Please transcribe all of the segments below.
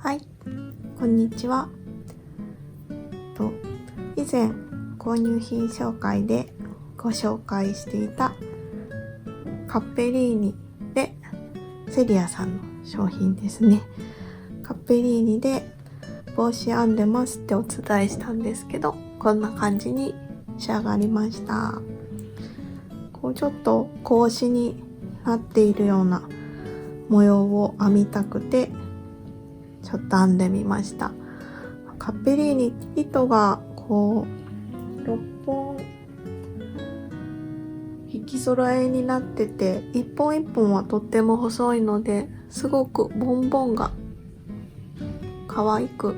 はい、こんにちは。以前購入品紹介でご紹介していたカッペリーニでセリアさんの商品ですね。カッペリーニで帽子編んでますってお伝えしたんですけど、こんな感じに仕上がりました。ちょっと格子になっているような模様を編みたくてちょっと編んでみました。カッペリーニ糸が6本引き揃えになってて、一本一本はとっても細いのですごくボンボンが可愛く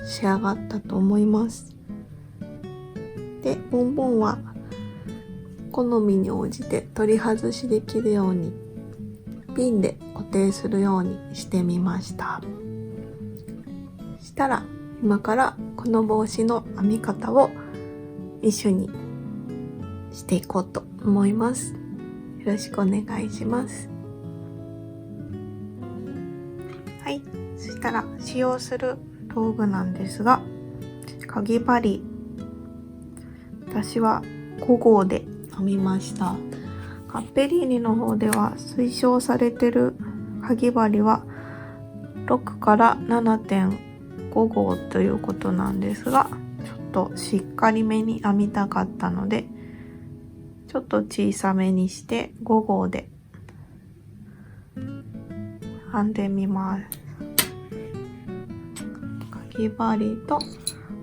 仕上がったと思います。で、ボンボンは好みに応じて取り外しできるようにピンで固定するようにしてみました。したら今からこの帽子の編み方を一緒にしていこうと思います。よろしくお願いします。はい、そしたら使用する道具なんですが、かぎ針、私は5号で編みました。カッペリーニの方では推奨されてるかぎ針は6から 7.5 号ということなんですが、ちょっとしっかりめに編みたかったのでちょっと小さめにして5号で編んでみます。かぎ針と、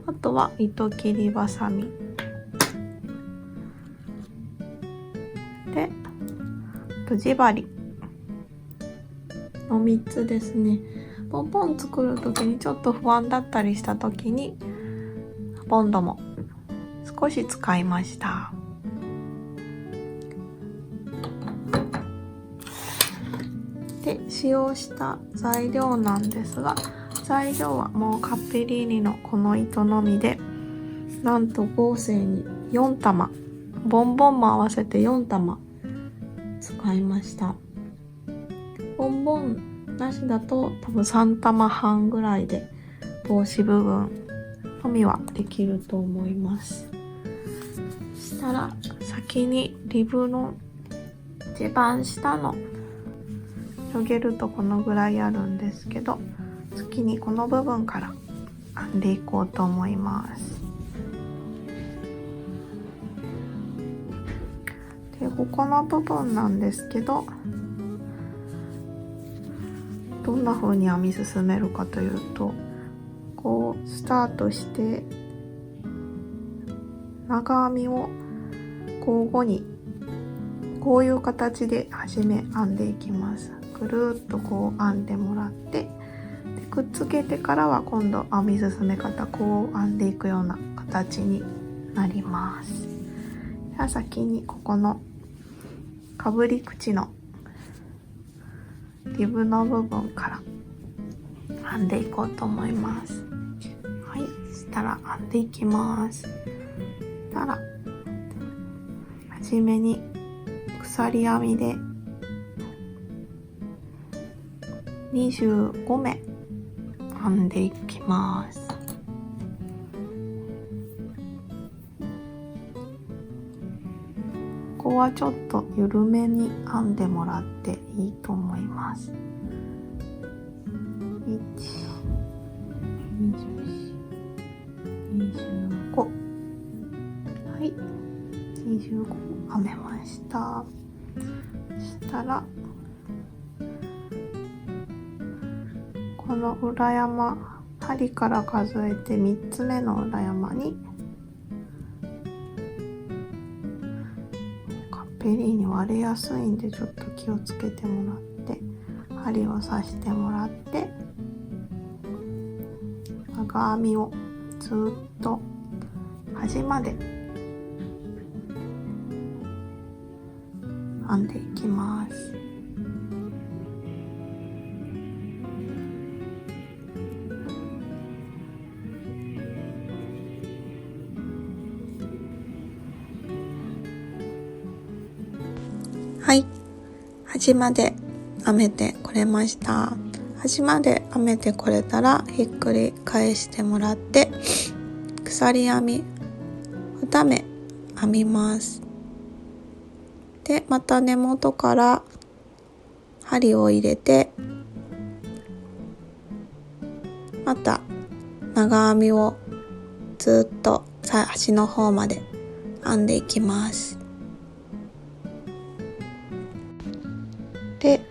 あとは糸切りばさみでとじ針の3つですね。ポンポン作る時にちょっと不安だったりした時にボンドも少し使いました。で、使用した材料なんですが、材料はもうカッペリーニのこの糸のみで、なんと合成に4玉、ボンボンも合わせて4玉使いました。ボンボンなしだと多分3玉半ぐらいで帽子部分のみはできると思います。そしたら先にリブの一番下の広げるとこのぐらいあるんですけど、次にこの部分から編んでいこうと思います。で、ここの部分なんですけど、どんな風に編み進めるかというと、スタートして長編みを交互にこういう形で初め編んでいきます。ぐるっと編んでもらって、でくっつけてからは今度編み進め方編んでいくような形になります。じゃあ先にここのかぶり口のリブの部分から編んでいこうと思います。はい、そしたら編んでいきます。したら初めに鎖編みで25目編んでいきます。ここはちょっと緩めに編んでもらっていいと思います。1、24、25、はい、25編めました。そしたらこの裏山、針から数えて3つ目の裏山にカッペリーニ割れやすいんでちょっと気をつけてもらって針を刺してもらって、長編みをずっと端まで編んでいきます。はい、端まで編めてこれました。端まで編めてこれたらひっくり返してもらって鎖編み2目編みます。でまた根元から針を入れてまた長編みをずっと端の方まで編んでいきます。で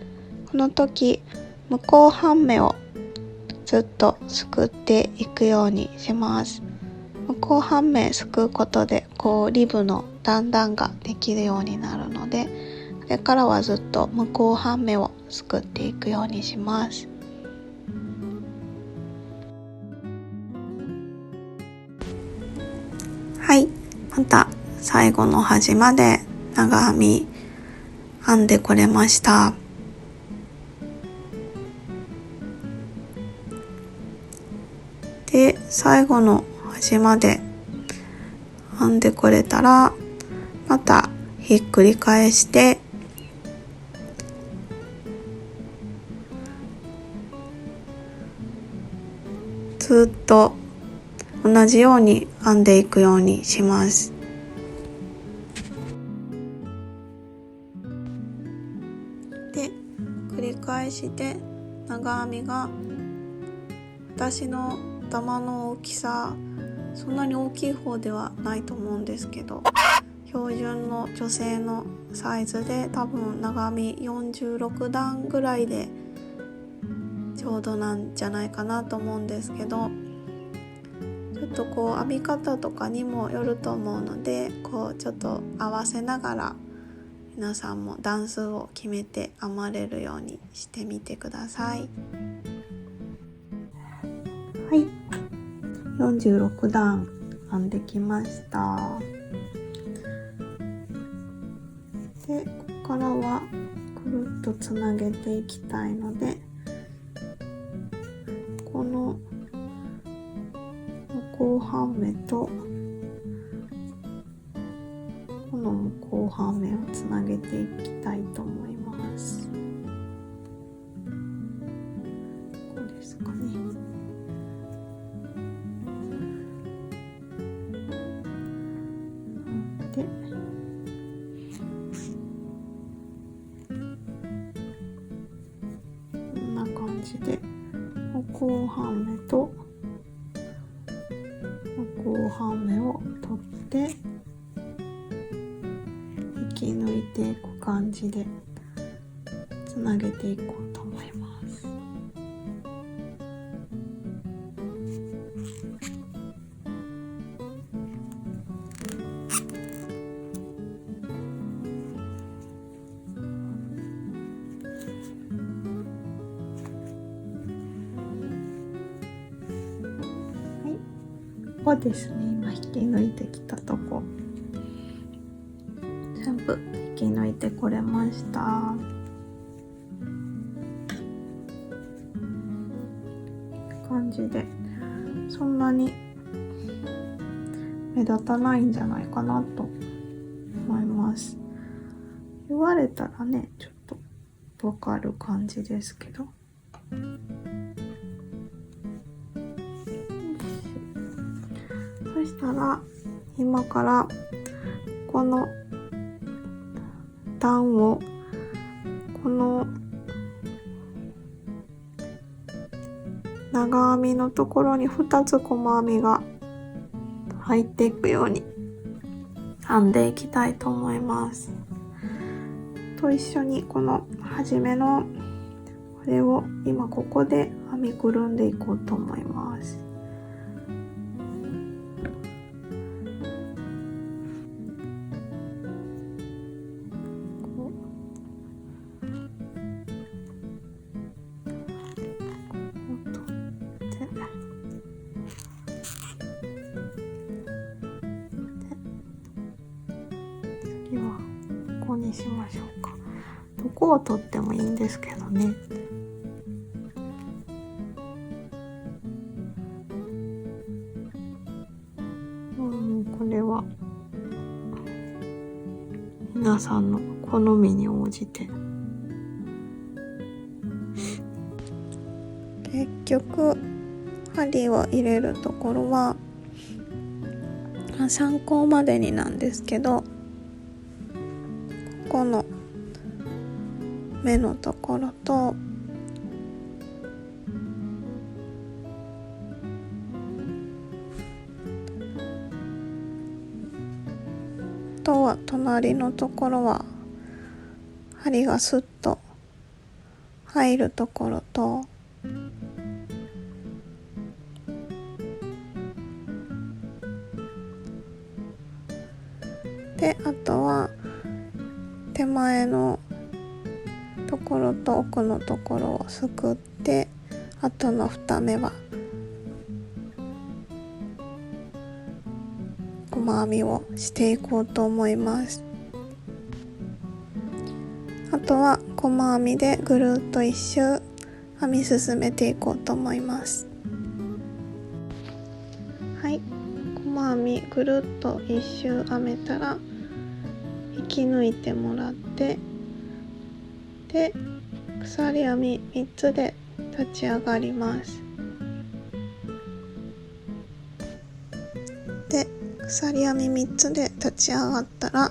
この時向こう半目をずっとすくっていくようにします。向こう半目すくうことでリブの段々ができるようになるので、これからはずっと向こう半目をすくっていくようにします。はい、また最後の端まで長編み編んでこれました。で最後の端まで編んでこれたらまたひっくり返してずっと同じように編んでいくようにします。で繰り返して長編みが私の頭の大きさそんなに大きい方ではないと思うんですけど、標準の女性のサイズで多分長編み46段ぐらいでちょうどなんじゃないかなと思うんですけど、ちょっと編み方とかにもよると思うのでちょっと合わせながら皆さんも段数を決めて編まれるようにしてみてください。はい、46段編んできました。でここからはくるっとつなげていきたいので、この向こう半目とこの向こう半目をつなげていきたいと思います。こうですかね。でこんな感じで向こう半目と向こう半目を取って引き抜いていく感じでつなげていこうと思います。ここですね、今引き抜いてきたとこ全部引き抜いてこれました。感じでそんなに目立たないんじゃないかなと思います。言われたらねちょっとわかる感じですけど、そしたら今からこの段をこの長編みのところに2つ細編みが入っていくように編んでいきたいと思います。と一緒にこの初めのこれを今ここで編みくるんでいこうと思います。次はここにしましょうか。どこを取ってもいいんですけどね。これは皆さんの好みに応じて局針を入れるところは参考までになんですけど、ここの目のところとあとは隣のところは針がスッと入るところと、であとは手前のところと奥のところをすくって、あとの2目は細編みをしていこうと思います。あとは細編みでぐるっと一周編み進めていこうと思います。はい、細編みぐるっと一周編めたら引き抜いてもらって、で鎖編み3つで立ち上がります。で鎖編み3つで立ち上がったら、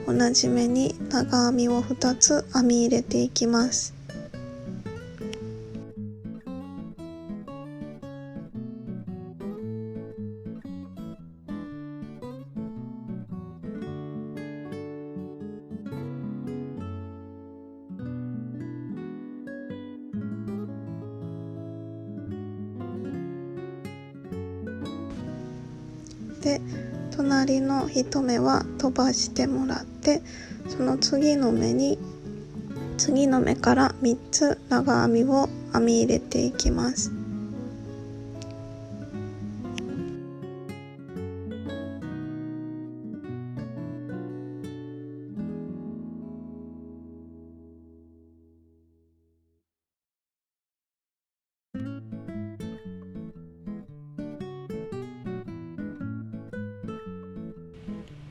同じ目に長編みを2つ編み入れていきます。で隣の1目は飛ばしてもらって、その次の目から3つ長編みを編み入れていきます。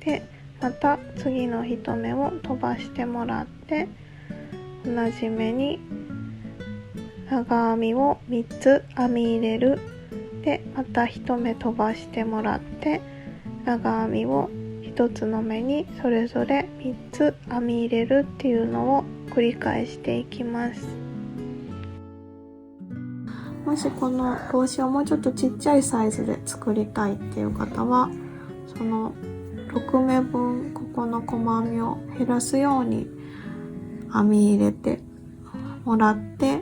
でまた次の1目を飛ばしてもらって、同じ目に長編みを3つ編み入れる。でまた1目飛ばしてもらって、長編みを1つの目にそれぞれ3つ編み入れるっていうのを繰り返していきます。もしこの帽子をもうちょっとちっちゃいサイズで作りたいっていう方は、その6目分ここの細編みを減らすように編み入れてもらって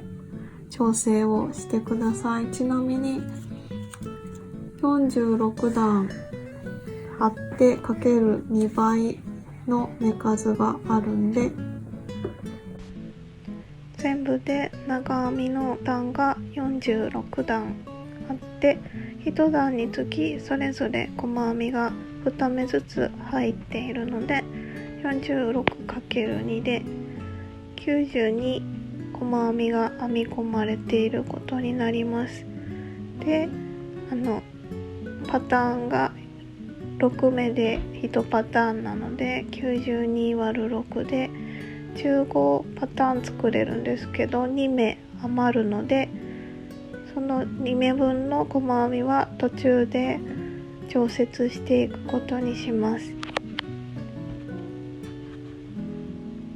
調整をしてください。ちなみに46段貼ってかける2倍の目数があるんで、全部で長編みの段が46段あって、1段につきそれぞれ細編みが2目ずつ入っているので 46×2 で92細編みが編み込まれていることになります。でパターンが6目で1パターンなので 92÷6 で15パターン作れるんですけど、2目余るので、その2目分の細編みは途中で調節していくことにします。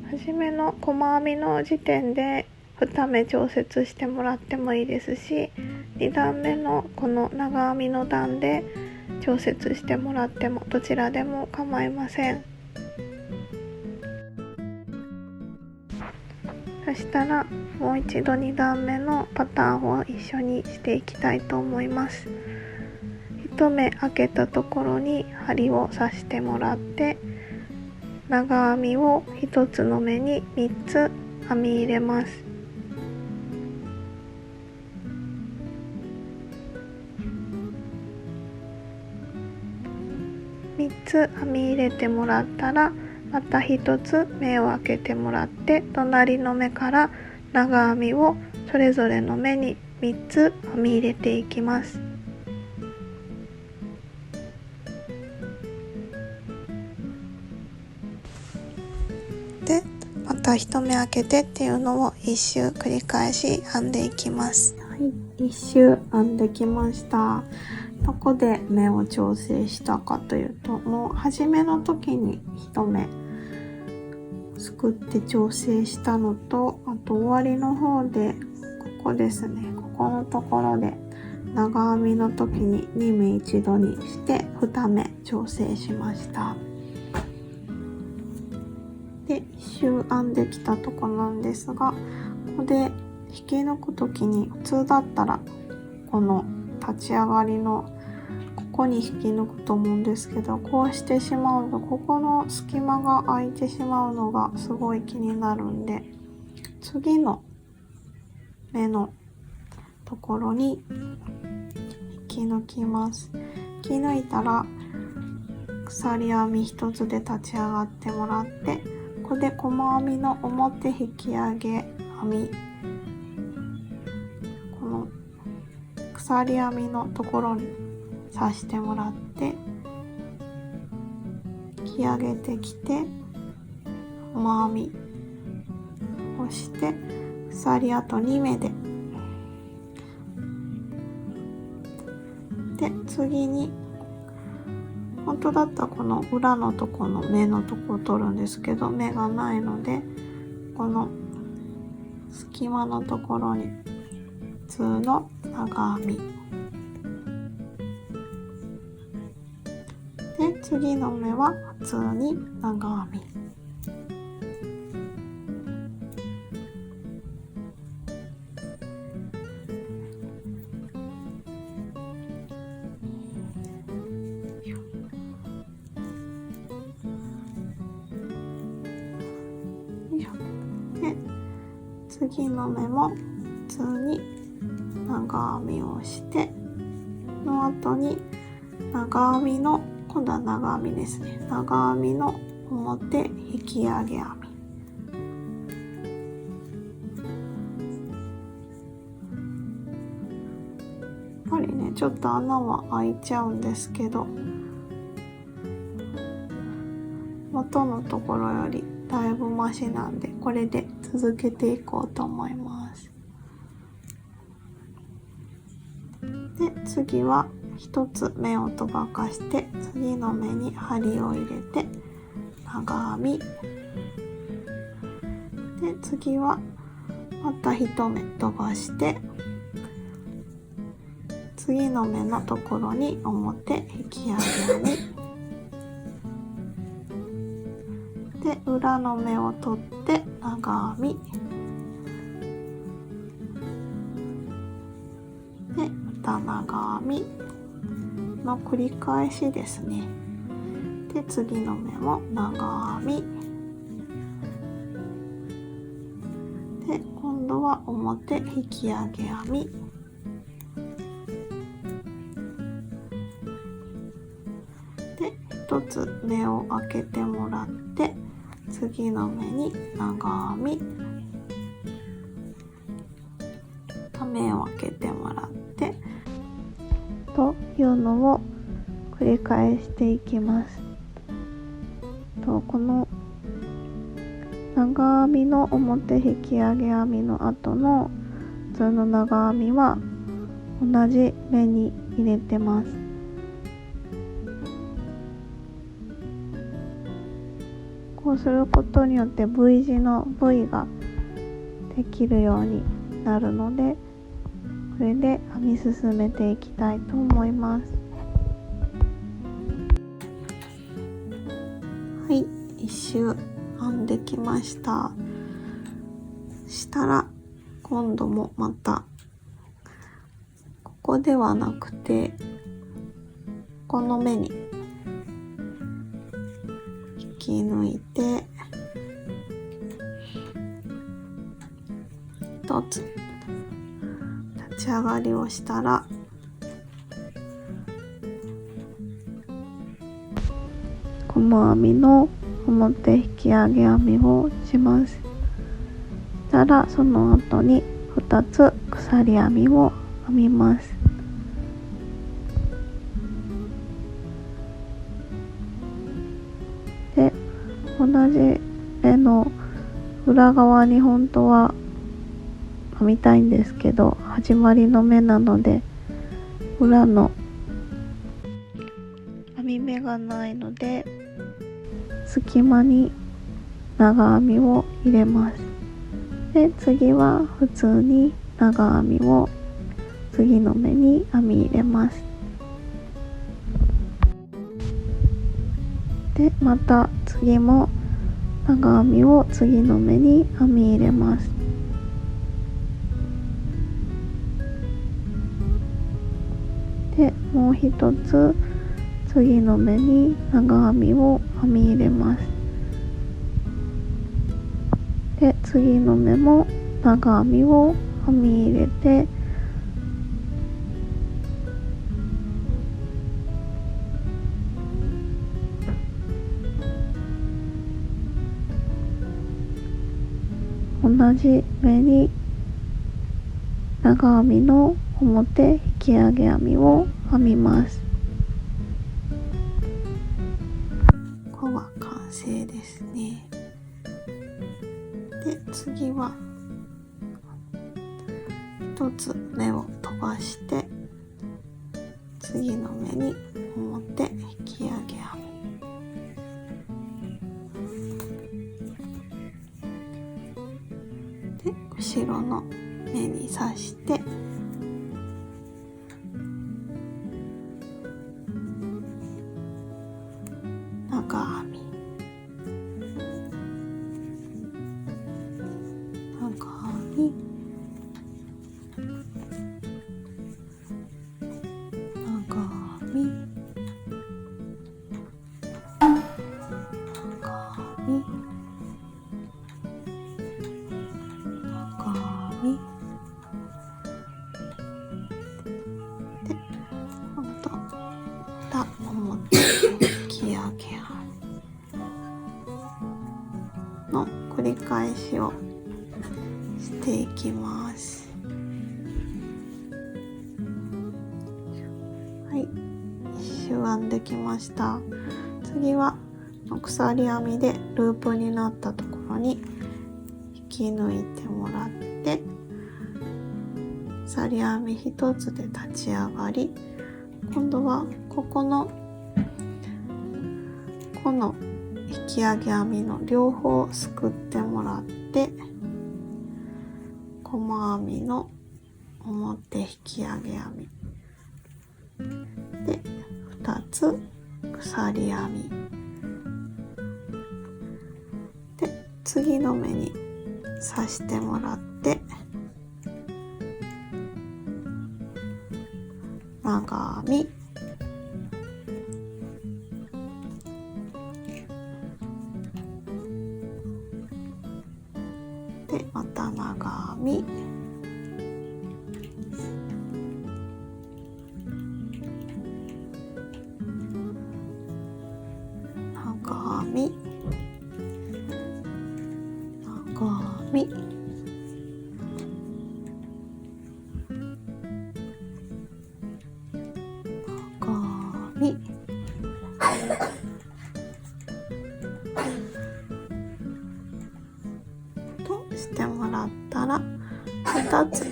初めの細編みの時点で2目調節してもらってもいいですし、2段目のこの長編みの段で調節してもらってもどちらでも構いません。そしたらもう一度2段目のパターンを一緒にしていきたいと思います。1目開けたところに針を刺してもらって、長編みを1つの目に3つ編み入れます。3つ編み入れてもらったら、また1つ目を開けてもらって、隣の目から長編みをそれぞれの目に3つ編み入れていきます。でまた1目開けてっていうのを1周繰り返し編んでいきます。い、一周編んできました。どこで目を調整したかというと、もう初めの時に一目すくって調整したのと、あと終わりの方でここですね、ここのところで長編みの時に2目一度にして2目調整しました。で、一周編んできたとこなんですが、ここで引き抜く時に普通だったらこの立ち上がりのここに引き抜くと思うんですけど、こうしてしまうとここの隙間が空いてしまうのがすごい気になるんで、次の目のところに引き抜きます。引き抜いたら鎖編み一つで立ち上がってもらって、ここで細編みの表引き上げ編み、この鎖編みのところに刺してもらって引き上げてきて、細編みをして鎖あと2目で、次に本当だったらこの裏のとこの目のとこを取るんですけど、目がないのでこの隙間のところに普通の長編みで、次の目は普通に長編み。で、次の目も普通に長編みをして、の後に長編みの、今度は長編みですね、長編みの表引き上げ編み、やっぱりねちょっと穴は開いちゃうんですけど、元のところよりだいぶマシなんで、これで続けていこうと思います。で、次は一つ目をとばかして、次の目に針を入れて長編みで、次はまた一目飛ばして、次の目のところに表引き上げ編みで、裏の目を取って長編みで、また長編みの繰り返しですね。で、次の目も長編みで、今度は表引き上げ編みで、一つ目を開けてもらって、次の目に長編み、目を開けてもらってというのを繰り返していきます。この長編みの表引き上げ編みの後の普通の長編みは同じ目に入れてます。こうすることによって V 字の V ができるようになるので、これで編み進めていきたいと思います。はい、一周編んできました。したら今度もまたここではなくてこの目に引き抜いて一つ立ち上がりをしたら、細編みの表引き上げ編みをします。したらその後に2つ鎖編みを編みます。で、同じ絵の裏側に本当は編みたいんですけど、始まりの目なので裏の編み目がないので、隙間に長編みを入れます。で、次は普通に長編みを次の目に編み入れます。で、また次も長編みを次の目に編み入れます。で、もう一つ次の目に長編みを編み入れます。で、次の目も長編みを編み入れて、同じ目に長編みの表引き上げ編みを編みます。ここが完成ですね。で、次は一つ目を飛ばして次の目に表引き上げ編みで、後ろの目に刺して長編み、長編み、長編み、長編み、長編みで、今度裏表引き上げ編みの繰り返しをしていきます。はい、一周編んできました。次は鎖編みでループになったところに引き抜いてもらって、鎖編み一つで立ち上がり、今度はこの引き上げ編みの両方すくってもらって、細編みの表引き上げ編みで2つ鎖編みで、次の目に刺してもらって長編みで、また長編み、長編み、長編み、長編みとしてもらったら、2つ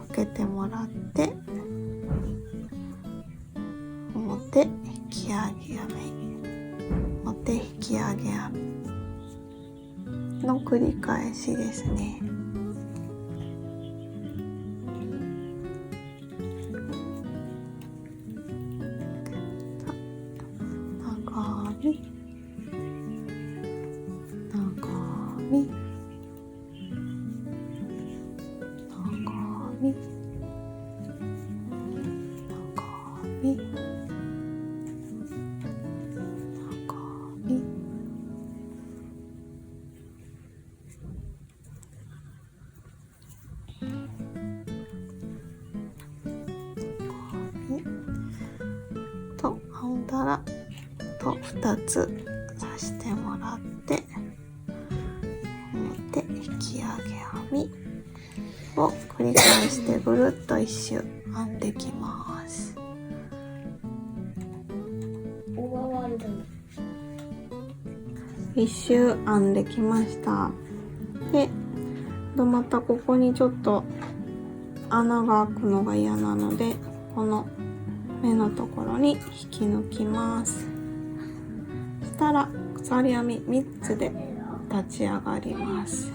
かけてもらって、表引き上げ編み、表引き上げ編みの繰り返しですね。長編み、長編み、長編み、長編み、長編み、と編んだら2つ刺してもらって、表引き上げ編みを繰り返してぐるっと一周編んできます。一周編んできました。でまたここにちょっと穴が開くのが嫌なので、この目のところに引き抜きます。そしたら鎖編み3つで立ち上がります。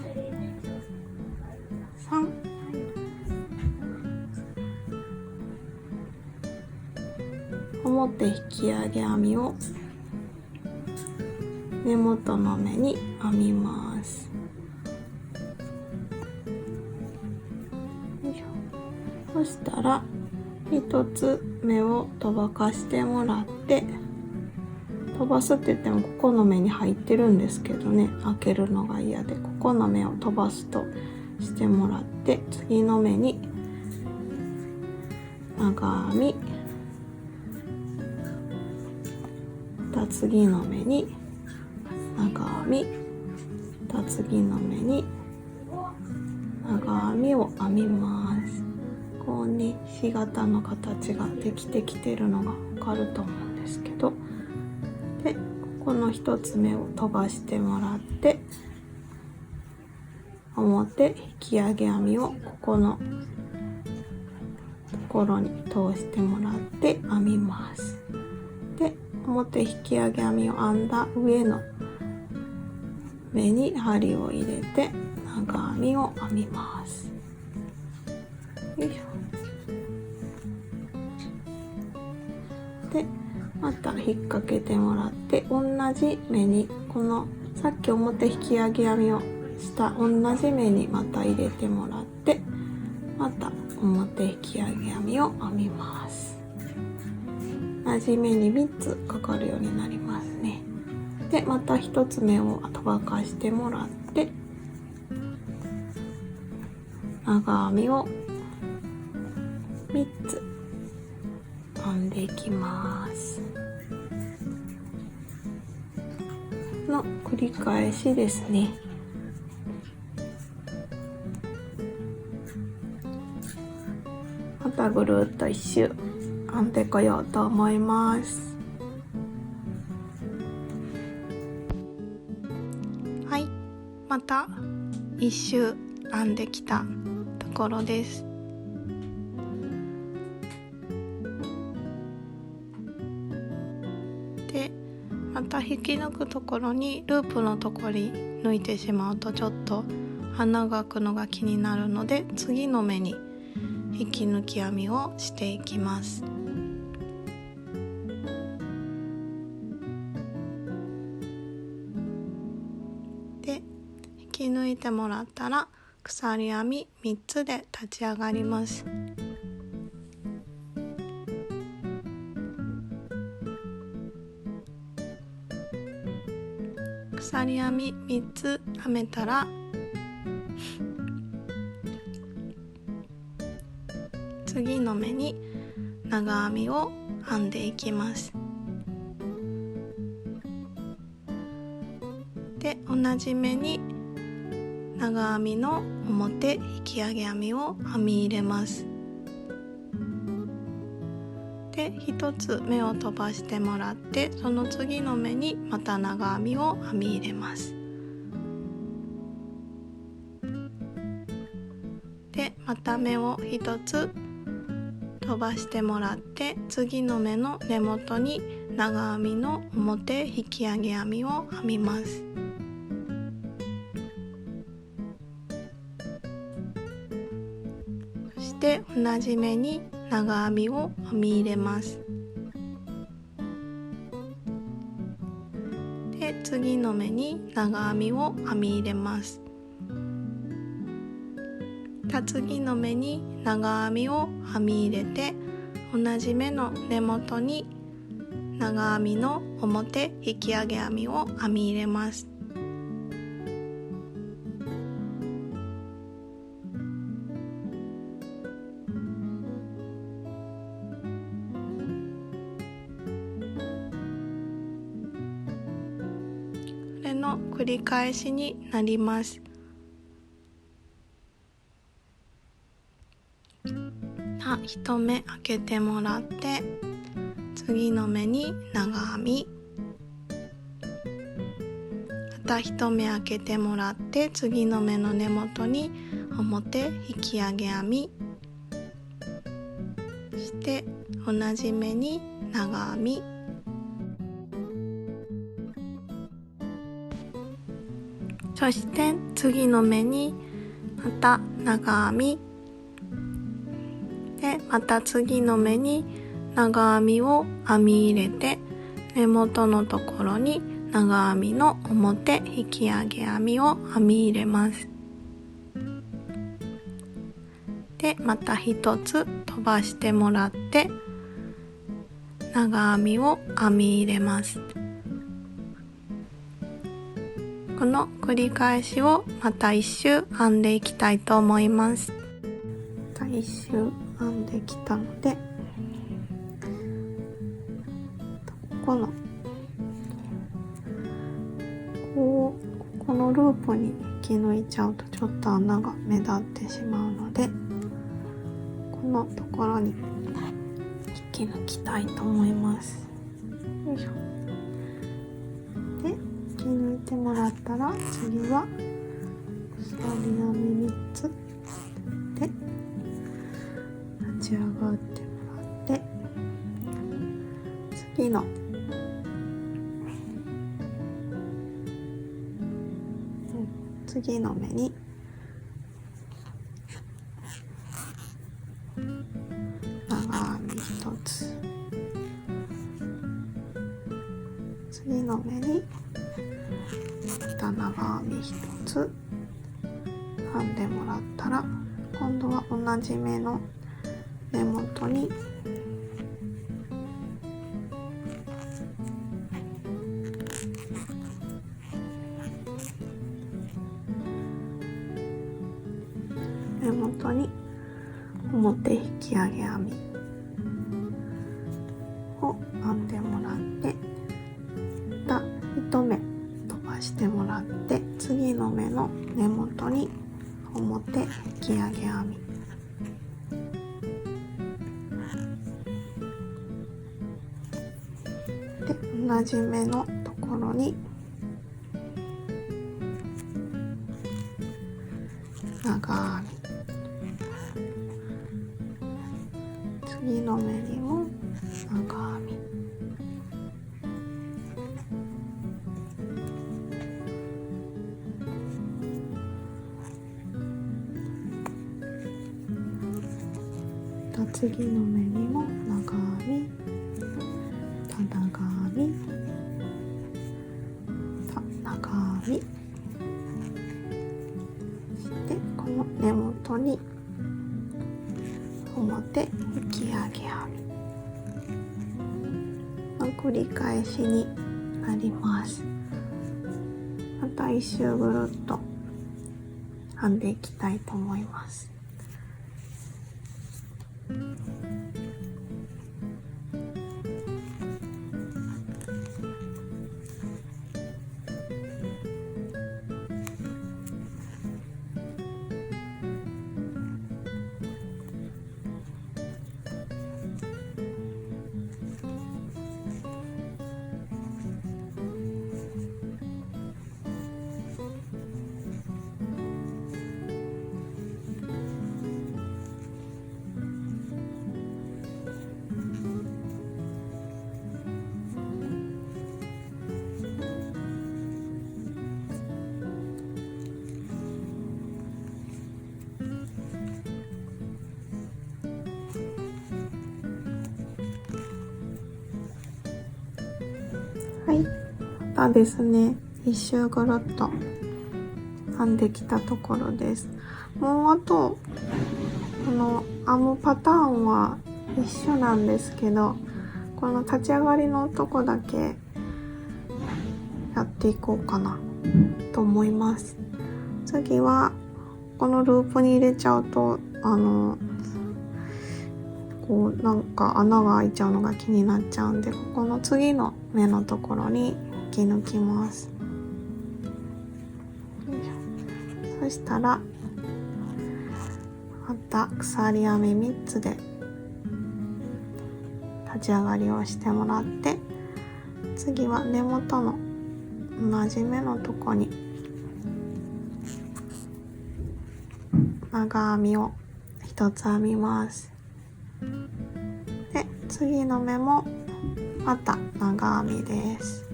3、表引き上げ編みを根元の目に編みます。そしたら1つ目を飛ばかしてもらって、飛ばすって言ってもここの目に入ってるんですけどね、開けるのが嫌でここの目を飛ばすとしてもらって、次の目に長編み、また次の目に長編み、また次の目に長編みを編みます。こうね、ひし形の形ができてきてるのがわかると思うんですけど、でこの1つ目を飛ばしてもらって、表引き上げ編みをここのところに通してもらって編みます。で表引き上げ編みを編んだ上の目に針を入れて長編みを編みます。よいしょ。でまた引っ掛けてもらって、同じ目にこのさっき表引き上げ編みをした同じ目にまた入れてもらって、また表引き上げ編みを編みます。同じ目に3つかかるようになりますね。でまた1つ目を飛ばかしてもらって、長編みを3つ編んでいきます。の繰り返しですね。またぐるっと1周編んでこようと思います。はい、また1周編んできたところです。でまた引き抜くところにループのところに抜いてしまうとちょっと穴が開くのが気になるので、次の目に引き抜き編みをしていきます。で引き抜いてもらったら鎖編み3つで立ち上がります。鎖編み3つ編めたら次の目に長編みを編んでいきます。で同じ目に長編みの表引き上げ編みを編み入れます。で1つ目を飛ばしてもらって、その次の目にまた長編みを編み入れます。でまた目を1つ飛ばしてもらって、次の目の根元に長編みの表引き上げ編みを編みます。そして同じ目に長編みを編み入れます。で次の目に長編みを編み入れます。次の目に長編みを編み入れて、同じ目の根元に長編みの表引き上げ編みを編み入れます。これの繰り返しになります。1目開けてもらって、次の目に長編み、た一目開けてもらって、次の目の根元に表引き上げ編みして、同じ目に長編み、そして次の目にまた長編みで、また次の目に長編みを編み入れて、根元のところに長編みの表引き上げ編みを編み入れます。で、また一つ飛ばしてもらって長編みを編み入れます。この繰り返しをまた一周編んでいきたいと思います。また一周編んできたので、このループに引き抜いちゃうとちょっと穴が目立ってしまうので、このところに引き抜きたいと思います。よいしょ。で、引き抜いてもらったら、次は鎖編み3つで立ち上がってもらって、次の目に長編み1つ、次の目にまた長編み1つ編んでもらったら、今度は同じ目の根元に表引き上げ編みを編んでもらって、また1目飛ばしてもらって、次の目の根元に表引き上げ編みで、同じ目のところに長編み、次の目にも長編み、次の目にも長編み、長編み、長編みして、この根元に表引き上げ編みの繰り返しになります。また一周ぐるっと編んでいきたいと思います。はい、またですね、一周ぐるっと編んできたところです。もうあとこの編むパターンは一緒なんですけど、この立ち上がりのとこだけやっていこうかなと思います。次はこのループに入れちゃうとこうなんか穴が開いちゃうのが気になっちゃうんで、ここの次の目のところに引き抜きます。そしたらまた鎖編み3つで立ち上がりをしてもらって、次は根元の同じ目のとこに長編みを1つ編みます。で次の目もまた長編みです。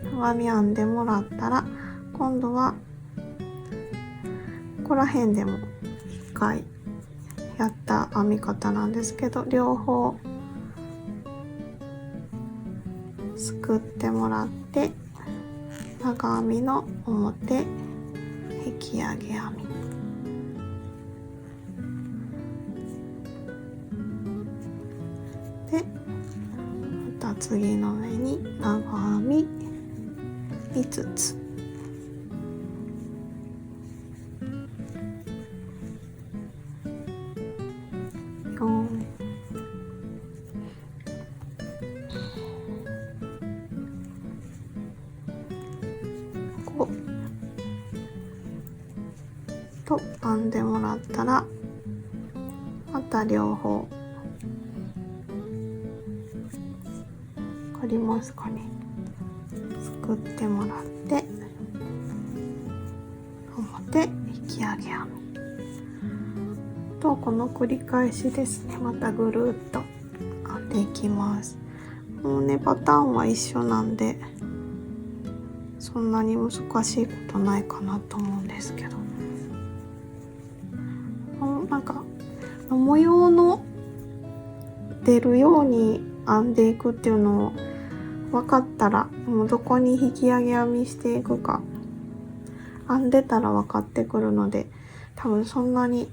長編み編んでもらったら、今度はここら辺でも1回やった編み方なんですけど、両方すくってもらって、長編みの表引き上げ編みで、また次の上に長編み5つ、4、5と編んでもらったら、また両方、わかりますかね、すくってもらって表引き上げ編みと、この繰り返しですね。またぐるっと編んでいきます。もうね、パターンは一緒なんでそんなに難しいことないかなと思うんですけど、なんか模様の出るように編んでいくっていうのを分かったら、もうどこに引き上げ編みしていくか編んでたら分かってくるので、多分そんなに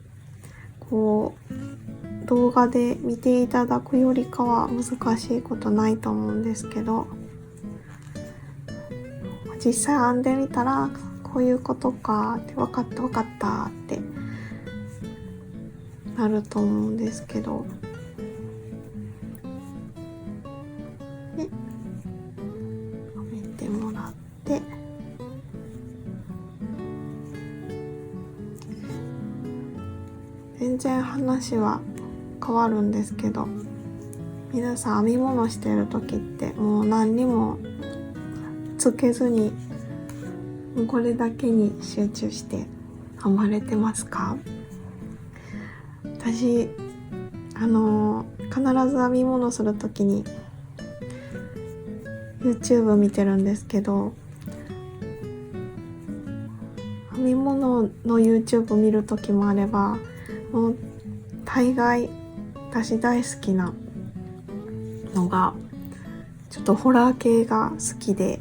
こう動画で見ていただくよりかは難しいことないと思うんですけど、実際編んでみたらこういうことかって、分かったってなると思うんですけど、ではめてもらって、全然話は変わるんですけど、皆さん編み物してる時ってもう何にもつけずにこれだけに集中して編まれてますか？私必ず編み物する時に YouTube 見てるんですけど、編み物の YouTube 見る時もあれば、もう大概私大好きなのがちょっとホラー系が好きで、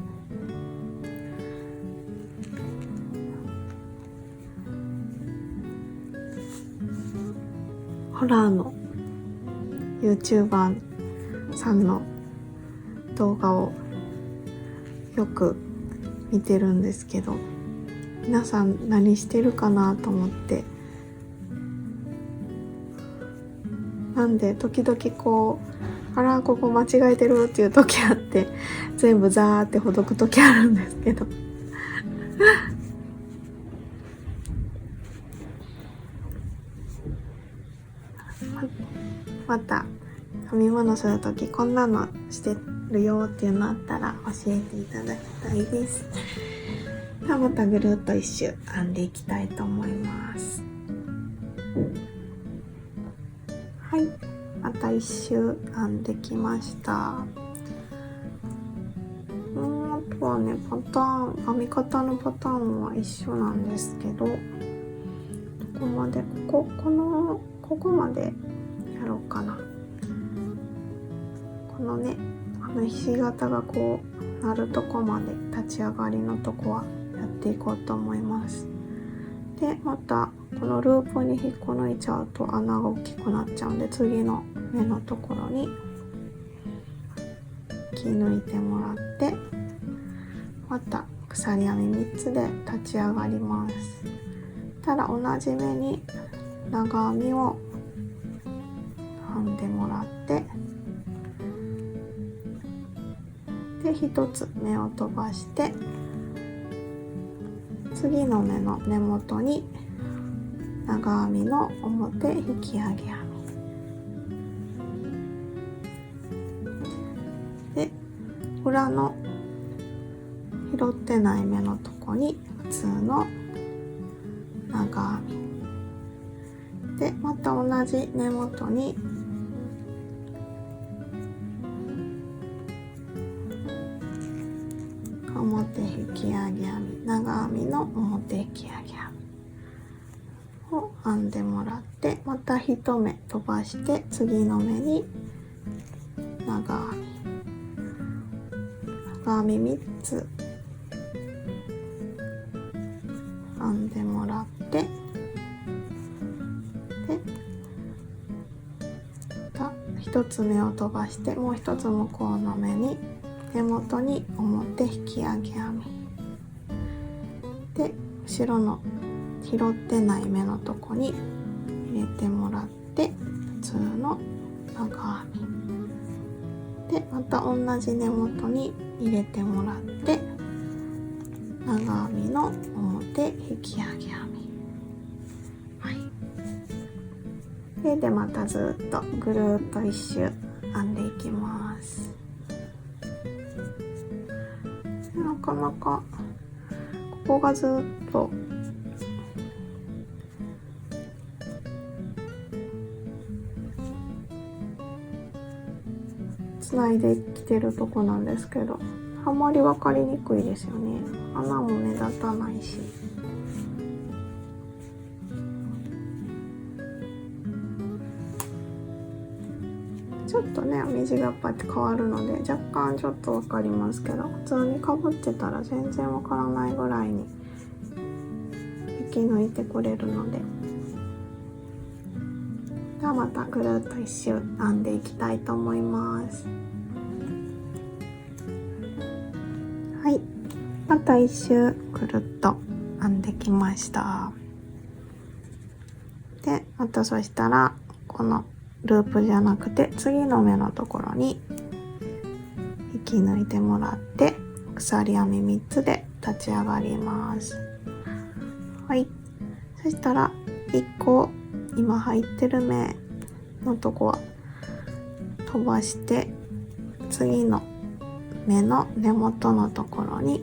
ホラーの YouTuber さんの動画をよく見てるんですけど、皆さん何してるかなと思って、なんで時々こう、あらここ間違えてるっていう時あって、全部ザーってほどく時あるんですけどまた編み物する時こんなのしてるよっていうのあったら教えていただきたいです。ではまたぐるっと一周編んでいきたいと思います。はい、また一周編んできました。あとはね、パターン、編み方のパターンは一緒なんですけど、ここまでここまでやろうかな。このね、ひし形がこうなるとこまで、立ち上がりのとこはやっていこうと思います。でまたこのループに引っこ抜いちゃうと穴が大きくなっちゃうんで、次の目のところに引き抜いてもらって、また鎖編み3つで立ち上がります。ただ同じ目に長編みを編んでもらって、で1つ目を飛ばして、次の目の根元に長編みの表引き上げ編みで、裏の拾ってない目のとこに普通の長編みで、また同じ根元に表引き上げ編み、長編みの表引き上げ編みを編んでもらって、また1目飛ばして次の目に長編み3つ編んでもらって、で1つ目を飛ばしてもう1つ向こうの目に根元に表引き上げ編みで、後ろの拾ってない目のとこに入れてもらって普通の長編みで、また同じ根元に入れてもらって長編みの表引き上げ編み、はい、でまたずっとぐるっと一周編んでいきます。なかなかここがずっとつないできてるとこなんですけど、あんまり分かりにくいですよね。穴も目立たないし。ちょっとね編地がやっぱり変わるので若干ちょっと分かりますけど、普通にかぶってたら全然分からないぐらいに引き抜いてくれるので、ではまたぐるっと一周編んでいきたいと思います。はい、また一周くるっと編んできました。でまたそしたらこのループじゃなくて次の目のところに引き抜いてもらって鎖編み3つで立ち上がります。はい、そしたら1個今入ってる目のとこは飛ばして次の目の根元のところに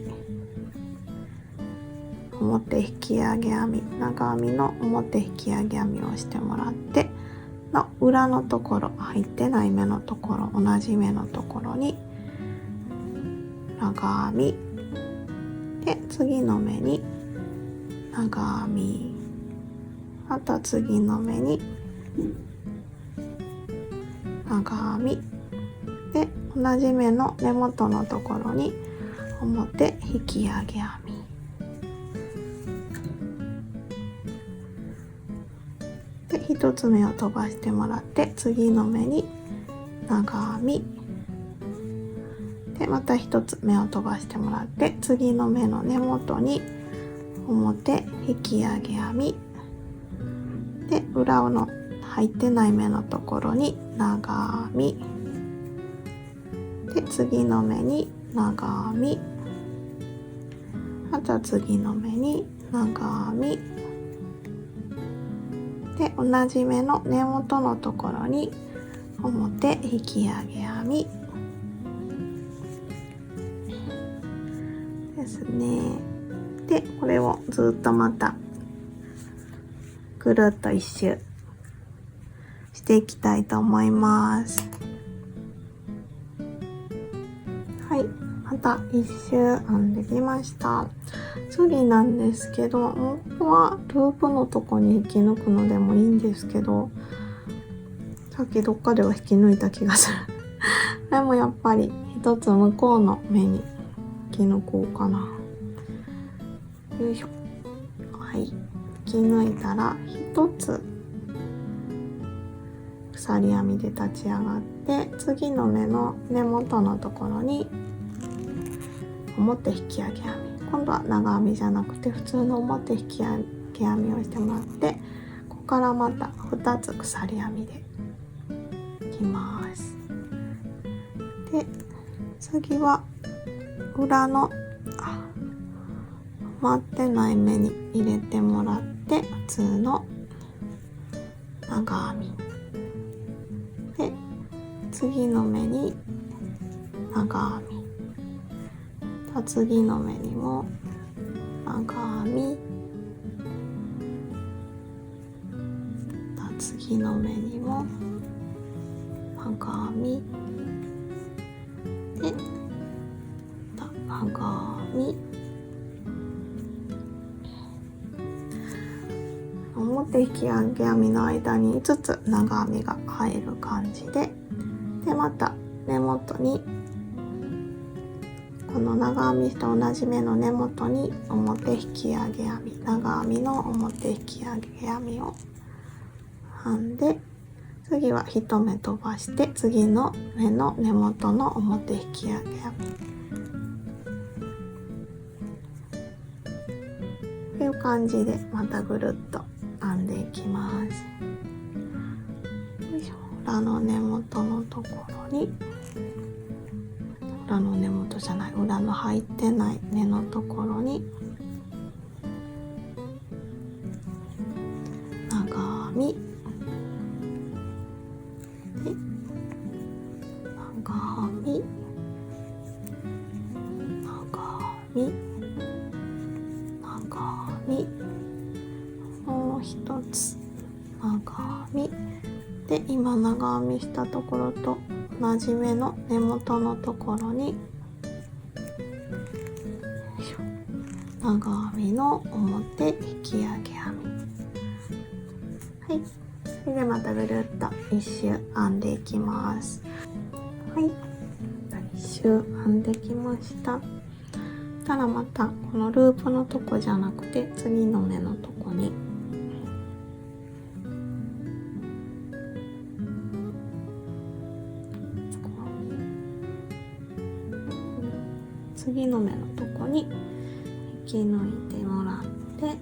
表引き上げ編み、長編みの表引き上げ編みをしてもらって、の裏のところ入ってない目のところ同じ目のところに長編みで、次の目に長編み、また次の目に長編みで、同じ目の根元のところに表引き上げ編みで、1つ目を飛ばしてもらって次の目に長編みで、また1つ目を飛ばしてもらって次の目の根元に表引き上げ編みで、裏の入ってない目のところに長編みで、次の目に長編み、また次の目に長編みで、同じ目の根元のところに表引き上げ編みですね。でこれをずっとまたぐるっと一周していきたいと思います。はい、また一周編んできました。次なんですけど、ここはループのとこに引き抜くのでもいいんですけど、さっきどっかでは引き抜いた気がするでもやっぱり一つ向こうの目に引き抜こうかな。よいしょ。はい、引き抜いたら一つ鎖編みで立ち上がって、次の目の根元のところに表引き上げ編み、今度は長編みじゃなくて普通の表引き上げ編みをしてもらって、ここからまた2つ鎖編みでいきます。で次は裏の回ってない目に入れてもらって普通の長編みで、次の目に長編み次の目にも長編み、次の目にも長編みで長編み、表引き上げ編みの間に5つ長編みが入る感じで、また根元にこの長編みと同じ目の根元に表引き上げ編み、長編みの表引き上げ編みを編んで、次は1目飛ばして次の目の根元の表引き上げ編みという感じでまたぐるっと編んでいきます。裏の根元のところに、裏の根元じゃない、裏の入ってない根のところに長編みで長編み、長編み、長編み、もう一つ長編みで、今長編みしたところと同じ目の根元のところに長編みの表引き上げ編み、はい、それでまたぐるっと一周編んでいきます。はい、一周編んできました。たらまたこのループのとこじゃなくて次の目のとこに次の目のとこに引き抜いてもらって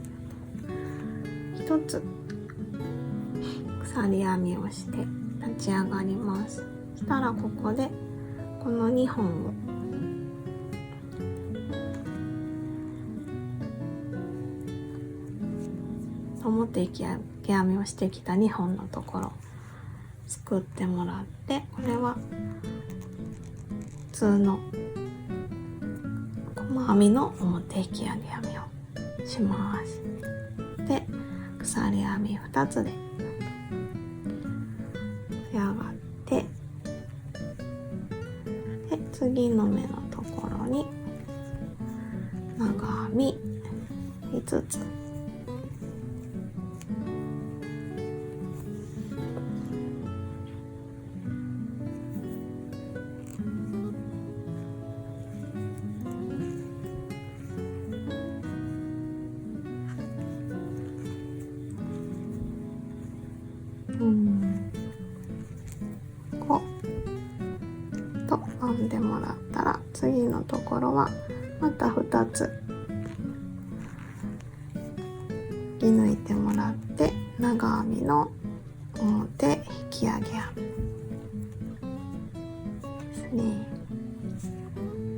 一つ鎖編みをして立ち上がります。そしたらここでこの2本を表引き上げ編みをしてきた2本のところすくってもらって、これは普通の細編みの表引き上げ編みをします。で、鎖編み2つで仕上がって、で次の目のところに長編み5つ、こうと編んでもらったら、次のところはまた2つ引き抜いてもらって、長編みの表引き上げ編みですね。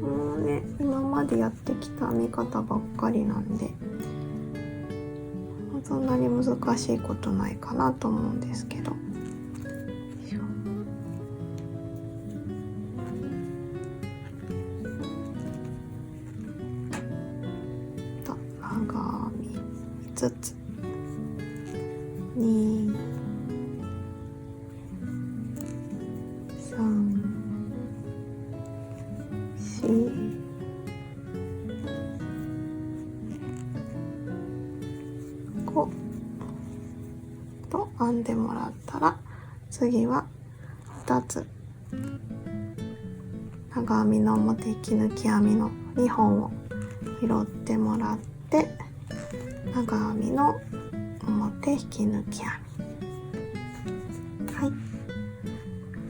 もうね、今までやってきた編み方ばっかりなんでそんなに難しいことないかなと思うんですけど、長編み5つ、2、3、4、5と編んでもらったら、次は2つ長編みの表引き抜き編みの2本を拾ってもらって、長編みの表引き抜き編み、はい、こ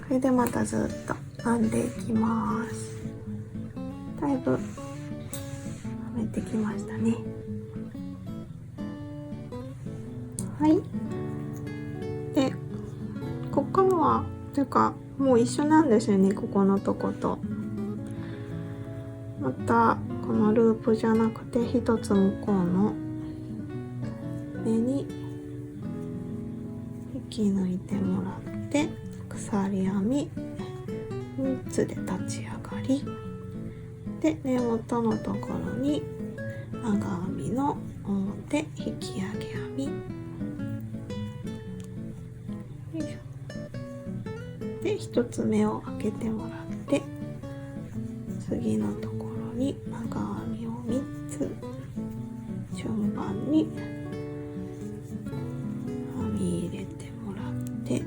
れでまたずっと編んでいきます。だいぶ編めてきましたね。はい、でここからはというかもう一緒なんですよね。ここのとことまたこのループじゃなくて一つ向こうの目に引き抜いてもらって、鎖編み3つで立ち上がり、で根元のところに長編みの表引き上げ編み、よいしょ。で1つ目を開けてもらって、次のところに長編みを3つ順番に編み入れてもらって、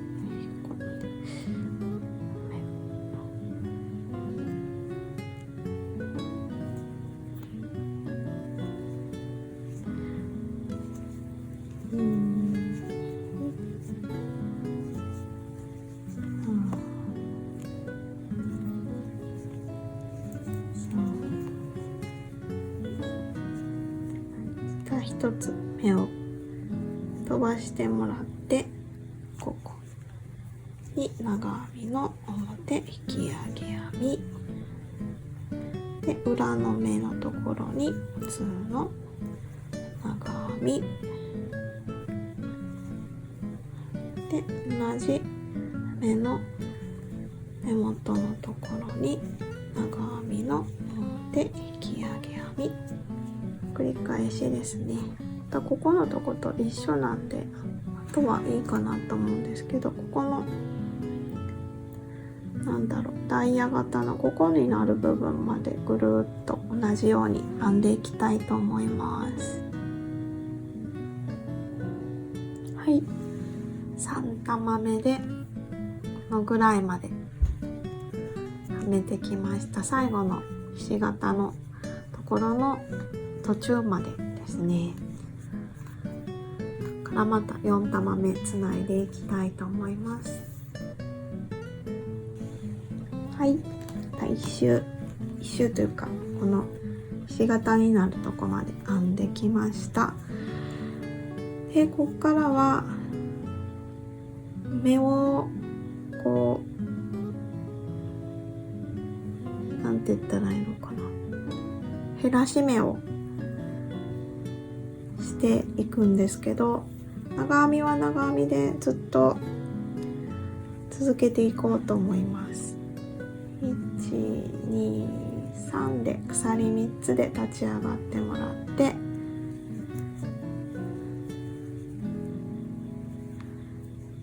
一つ目を飛ばしてもらって、ここに長編みの表引き上げ編みで、裏の目のところに普通の長編みで、同じ目の根元のところに長編みの表引き上げ編み、繰り返しですね。ここのとこと一緒なんで、あとはいいかなと思うんですけど、ここのダイヤ型のここになる部分までぐるっと同じように編んでいきたいと思います。はい、3玉目でこのぐらいまで編めてきました。最後のひし形のところの途中までですね。からまた4玉目つないでいきたいと思います。はい、一周というか、このひし形になるとこまで編んできました。でここからは目をこう、なんて言ったらいいのかな、減らし目をしていくんですけど、長編みは長編みでずっと続けていこうと思います。1、2、3で鎖3つで立ち上がってもらって、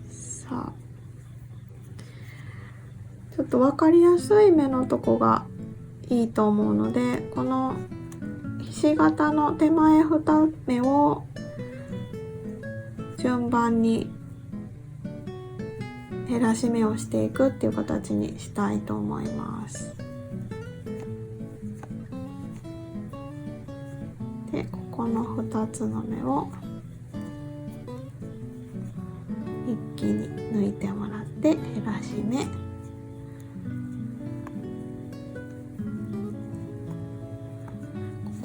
さあちょっと分かりやすい目のとこがいいと思うので、このひし形の手前2目を順番に減らし目をしていくっていう形にしたいと思います。でここの2つの目を一気に抜いてもらって減らし目、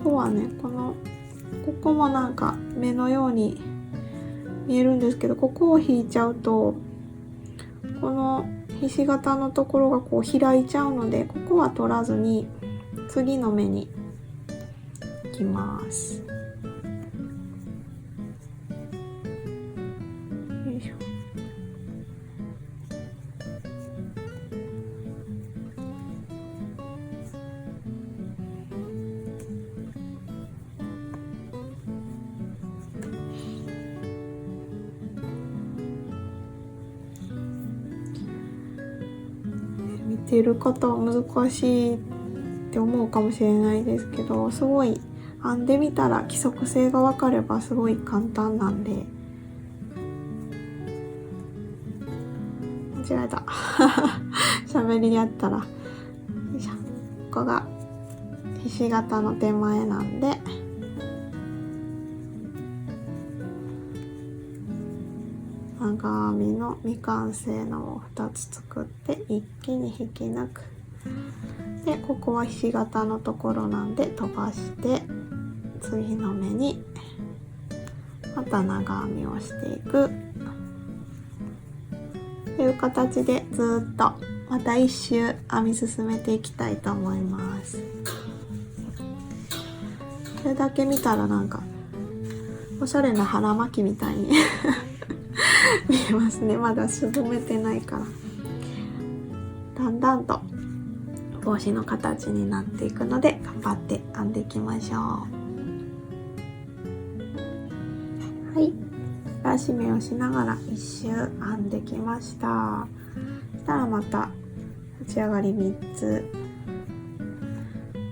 ここはね、ここもなんか目のように見えるんですけど、ここを引いちゃうとこのひし形のところがこう開いちゃうので、ここは取らずに次の目にいきます。よいしょ。見てる方は難しいって思うかもしれないですけど、すごい編んでみたら規則性が分かればすごい簡単なんで。間違えた喋りやったら、よいしょ。ここがひし形の手前なんで、長編みの未完成のを2つ作って一気に引き抜く。でここはひし形のところなんで飛ばして、次の目にまた長編みをしていくという形で、ずっとまた一周編み進めていきたいと思います。これだけ見たらなんかおしゃれな腹巻きみたいに見えますね。まだすぼめてないから、だんだんと帽子の形になっていくので張って編んでいきましょう。はい、減らし目をしながら一周編んできました。そしたらまた立ち上がり3つ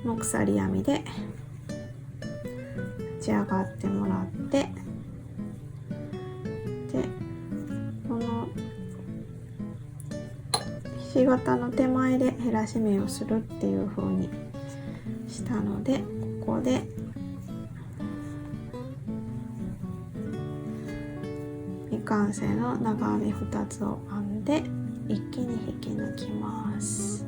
の鎖編みで立ち上がってもらって、でこのひし形の手前で減らし目をするっていう風にしたので、ここで未完成の長編み2つを編んで一気に引き抜きます。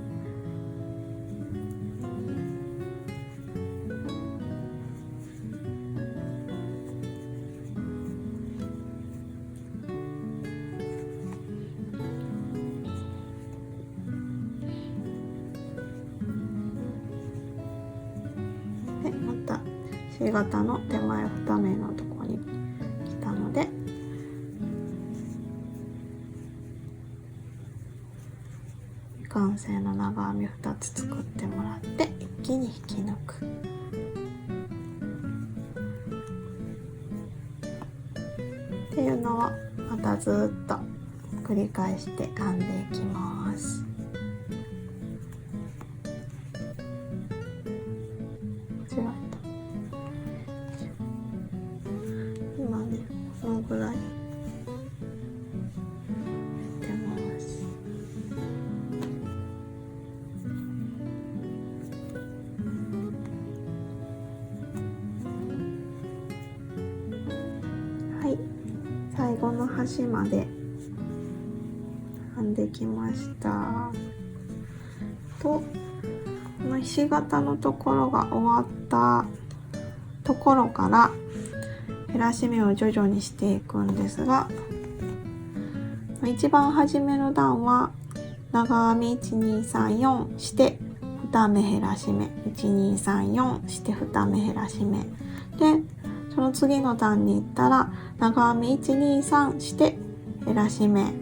でまたC 型の手前2目のところに来たので、未完成の長編み2つ作ってもらって一気に引き抜くっていうのをまたずっと繰り返して編んでいきます。今ね、このぐらいやってます。はい、最後の端まで編んできました。と、このひし形のところが終わったところから減らし目を徐々にしていくんですが、一番初めの段は長編み1234して2目減らし目、1234して2目減らし目で、その次の段に行ったら長編み123して減らし目、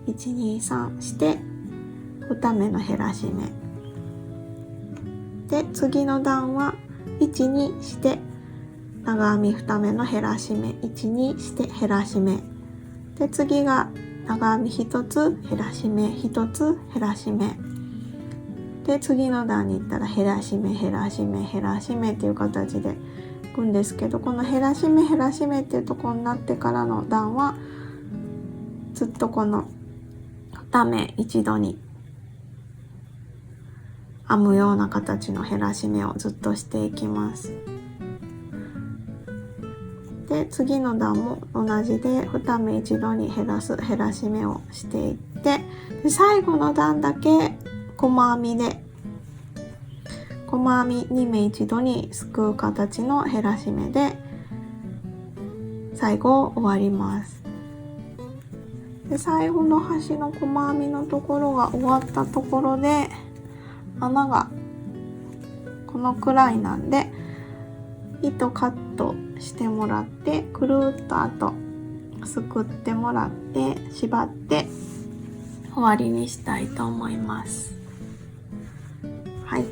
123して2目の減らし目で、次の段は12して長編み2目の減らし目、12して減らし目で、次が長編み1つ減らし目1つ減らし目で、次の段に行ったら減らし目減らし目減らし目っていう形でいくんですけど、この減らし目減らし目っていうところになってからの段はずっとこの2目一度に編むような形の減らし目をずっとしていきます。で、次の段も同じで2目一度に減らす減らし目をしていって、で最後の段だけ細編みで細編み2目一度にすくう形の減らし目で最後終わります。で最後の端の細編みのところが終わったところで穴がこのくらいなんで、糸カットしてもらってくるっとあとすくってもらって縛って終わりにしたいと思います。はい、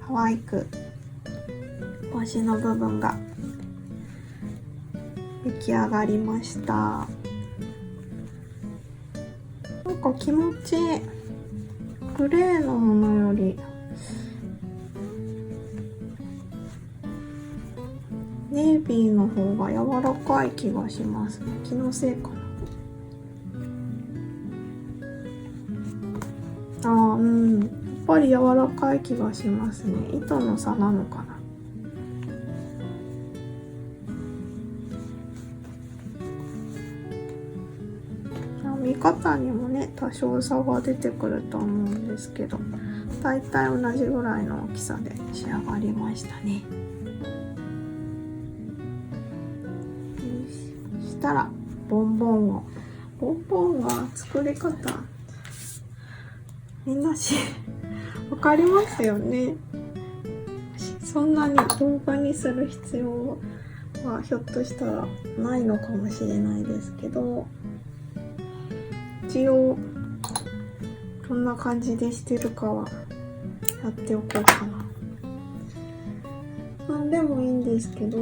可愛く帽子の部分が出来上がりました。なんか気持ちいい。グレーのものよりネイビーの方が柔らかい気がしますね。気のせいかな。やっぱり柔らかい気がしますね。糸の差なのかな。編み方にもね、多少差が出てくると思うんですけど、だいたい同じぐらいの大きさで仕上がりましたね。そしたらボンボンは作り方みんなわかりますよね。そんなに動画にする必要はひょっとしたらないのかもしれないですけど、一応どんな感じでしてるかはやっておこうかな。なんでもいいんですけど、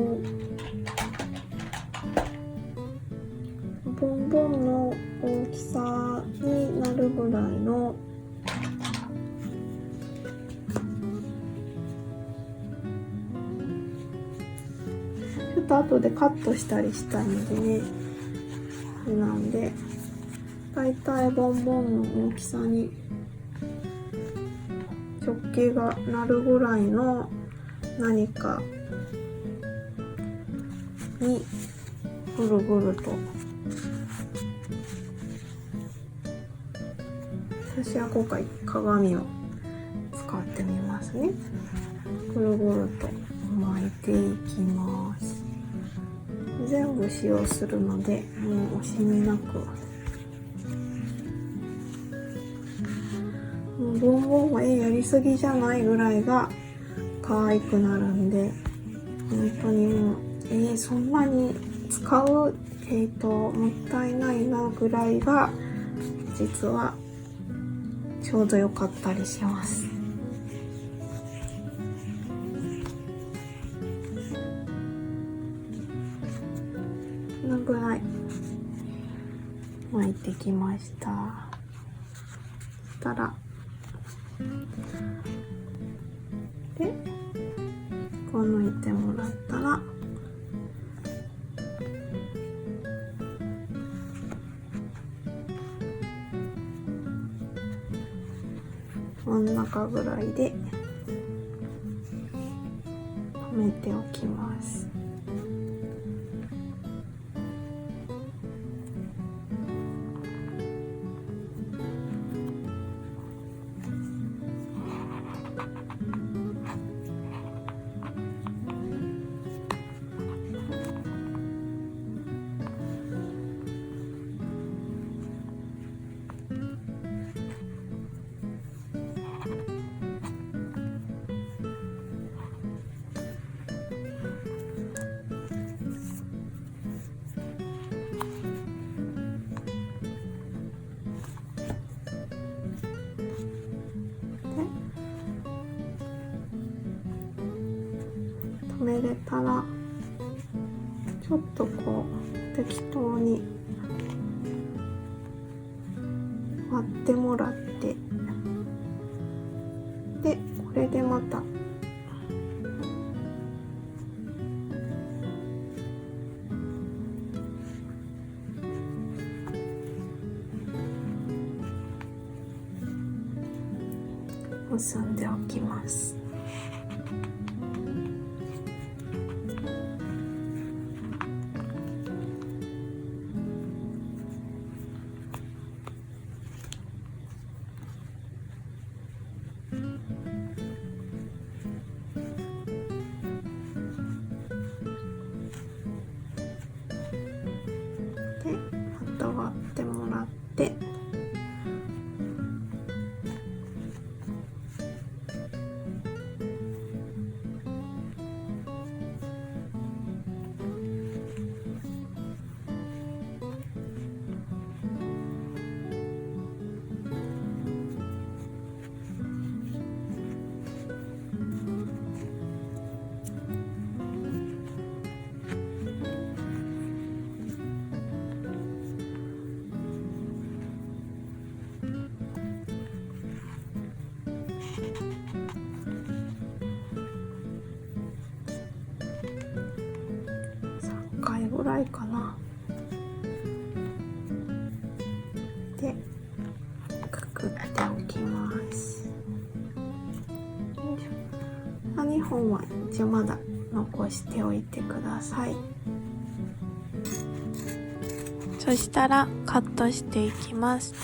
ボンボンの大きさになるぐらいのちょっと後でカットしたりしたいんでね、なんでだいたいボンボンの大きさに直径がなるぐらいの何かにぐるぐると、私は今回鏡を使ってみますね。ぐるぐると巻いていきます。全部使用するのでもう惜しみなく。もうボンボンはやりすぎじゃないぐらいが可愛くなるんで、本当にもうそんなに使うもったいないなぐらいが実はちょうど良かったりします。このぐらい巻いてきました。そしたらでこう抜いてもらったら真ん中ぐらいで留めておきます。留めれたらちょっとこう適当に割ってもらって、でこれでまた結んでおきます。でまた割ってもらって、3回ぐらいかな。でくくっておきます。2本は一応まだ残しておいてください。そしたらカットしていきます。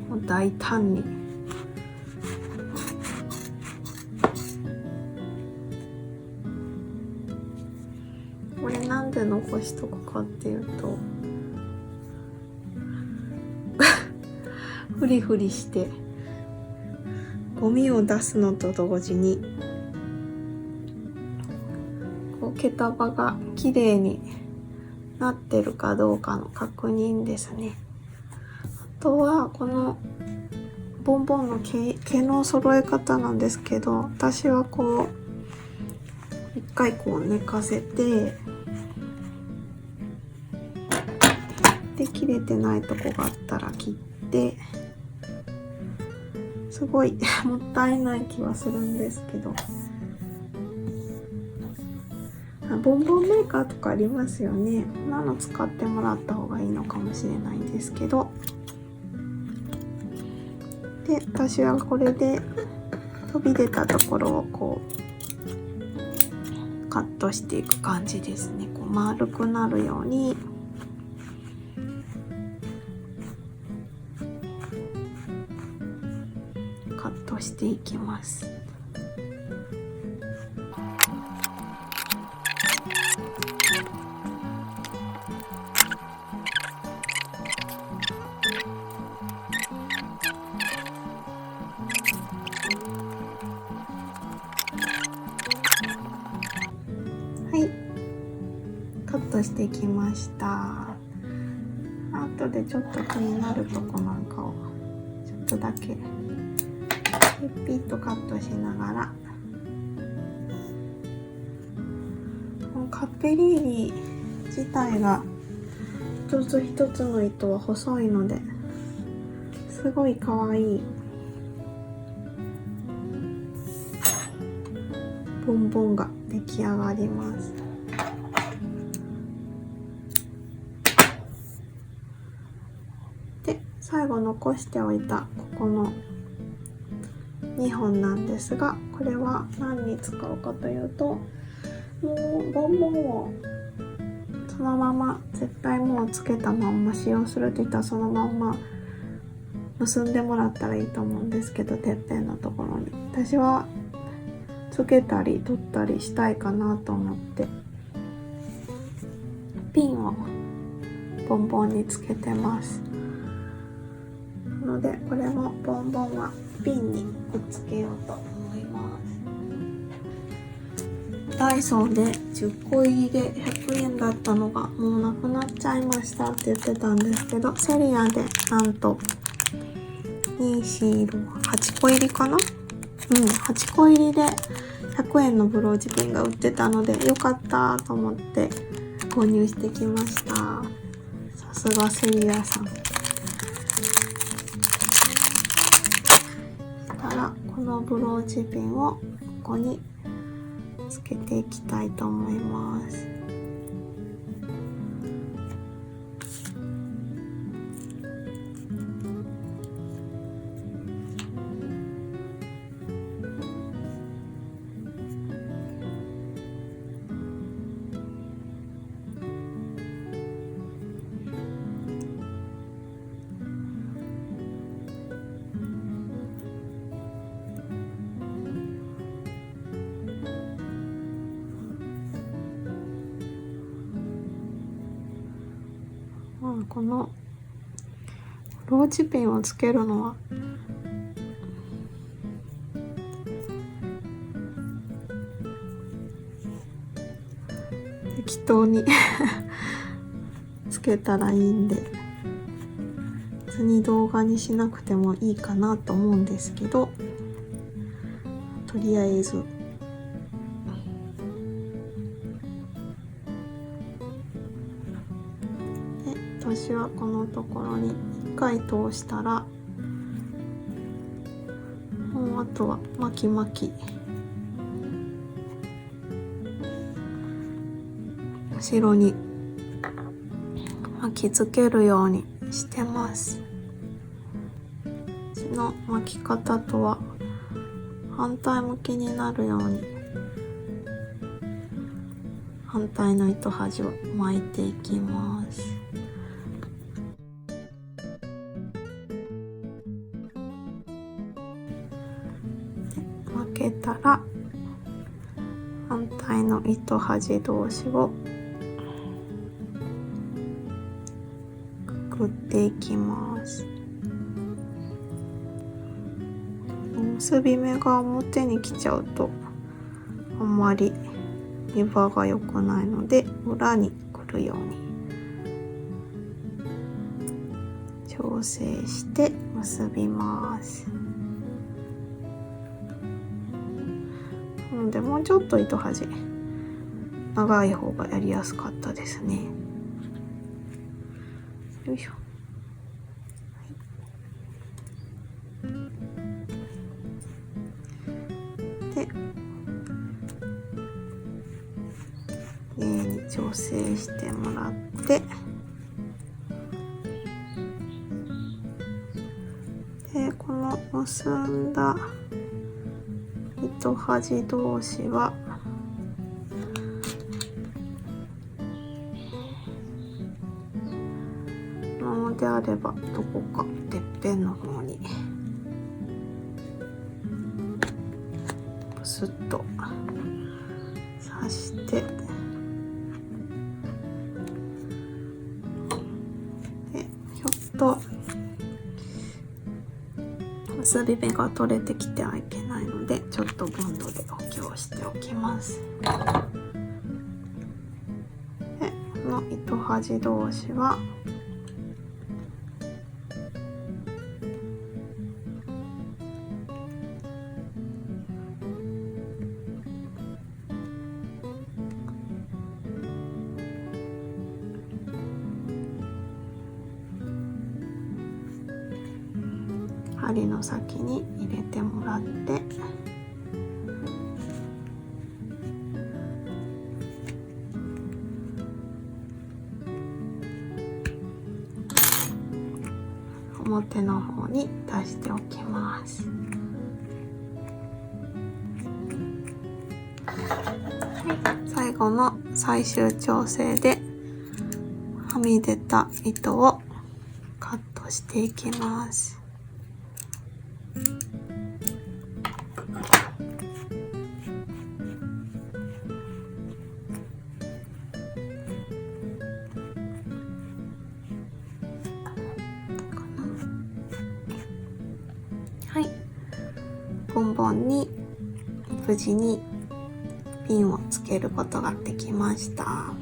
もう大胆にこれなんで残しとくかっていうとフリフリしてゴミを出すのと同時にこう毛束がきれいになってるかどうかの確認ですね。あとはこのボンボンの毛の揃え方なんですけど、私はこう一回こう寝かせて、で切れてないとこがあったら切って、すごいもったいない気はするんですけど、ボンボンメーカーとかありますよね。こんなの使ってもらった方がいいのかもしれないんですけど、で私はこれで飛び出たところをこうカットしていく感じですね。こう丸くなるようにカットしていきます。はい、カットしてきました。後でちょっと気になるとこなんかをちょっとだけピッとカットしながら、このカッペリーニ自体が一つ一つの糸は細いのですごい可愛いボンボンが出来上がります。で最後残しておいたここの2本なんですが、これは何に使うかというと、もうボンボンをそのまま絶対もうつけたまんま使用するって言ったらそのまんま結んでもらったらいいと思うんですけど、てっぺんのところに私はつけたり取ったりしたいかなと思ってピンをボンボンにつけてます。なのでこれもボンボンはピンにくっつけようと思います。ダイソーで10個入りで100円だったのがもうなくなっちゃいましたって言ってたんですけど、セリアでなんと8個入りかな、8個入りで100円のブローチピンが売ってたのでよかったと思って購入してきました。さすがセリアさん。このブローチピンをここにつけていきたいと思います。このブローチピンをつけるのは適当につけたらいいんで、別に動画にしなくてもいいかなと思うんですけど、とりあえず私はこのところに1回通したらもうあとは巻き巻き後ろに巻きつけるようにしてます。こっちの巻き方とは反対向きになるように反対の糸端を巻いていきます。巻けたら反対の糸端同士をくくっていきます。結び目が表に来ちゃうとあんまり見栄が良くないので裏に来るように調整して結びます。なのでもうちょっと糸端長い方がやりやすかったですね。よいしょ。で、上に調整してもらって、でこの結んだ糸端同士はのであればどこかてっぺんの方にプスッと刺して、でちょっと結び目が取れてきてはいけないので、ちょっとボンドで補強しておきます。でこの糸端同士は針の先に入れてもらって、表の方に出しておきます。はい、最後の最終調整ではみ出た糸をカットしていきます。はい、ボンボンに無事にピンをつけることができました。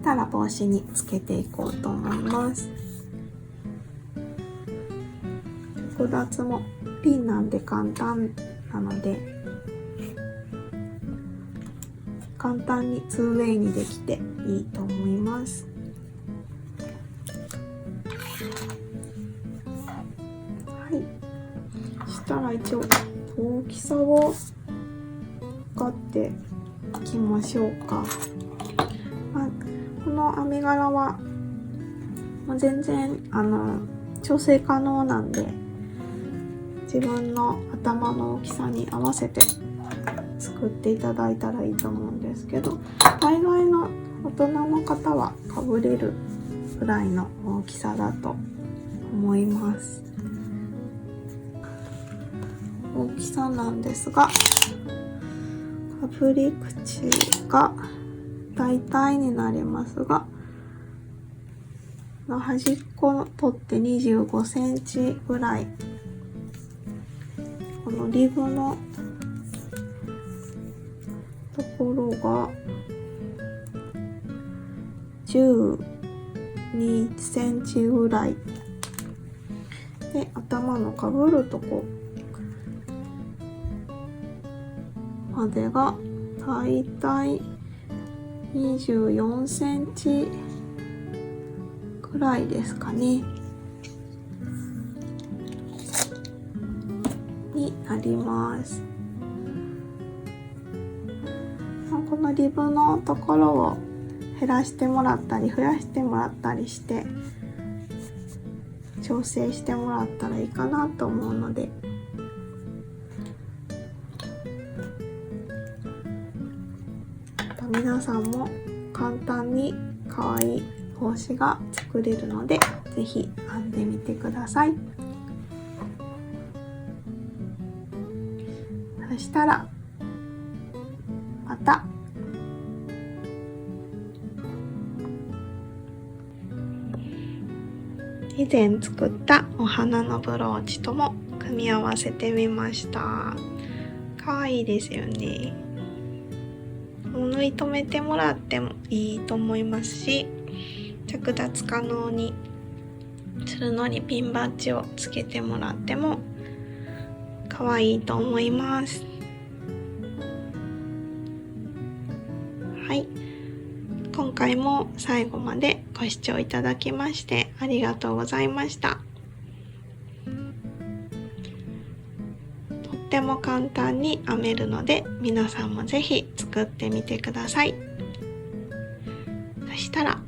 たら帽子につけていこうと思います。複雑もピンなんで簡単なので、簡単に 2way にできていいと思います。はい、したら一応大きさを測っていきましょうか。この編み柄はもう全然調整可能なんで、自分の頭の大きさに合わせて作っていただいたらいいと思うんですけど、大概の大人の方はかぶれるぐらいの大きさだと思います。大きさなんですが、かぶり口が大体になりますが、端っこを取って25センチぐらい、このリブのところが12センチぐらいで、頭のかぶるとこまでがだいたい24センチくらいですかねになります。このリブのところを減らしてもらったり増やしてもらったりして調整してもらったらいいかなと思うので、皆さんも簡単に可愛い帽子が作れるので、ぜひ編んでみてください。そしたらまた。以前作ったお花のブローチとも組み合わせてみました。かわいいですよね。縫い留めてもらってもいいと思いますし、着脱可能にするのにピンバッジをつけてもらってもかわいいと思います。はい、今回も最後までご視聴いただきましてありがとうございました。とっても簡単に編めるので皆さんもぜひ作ってみてください。そしたら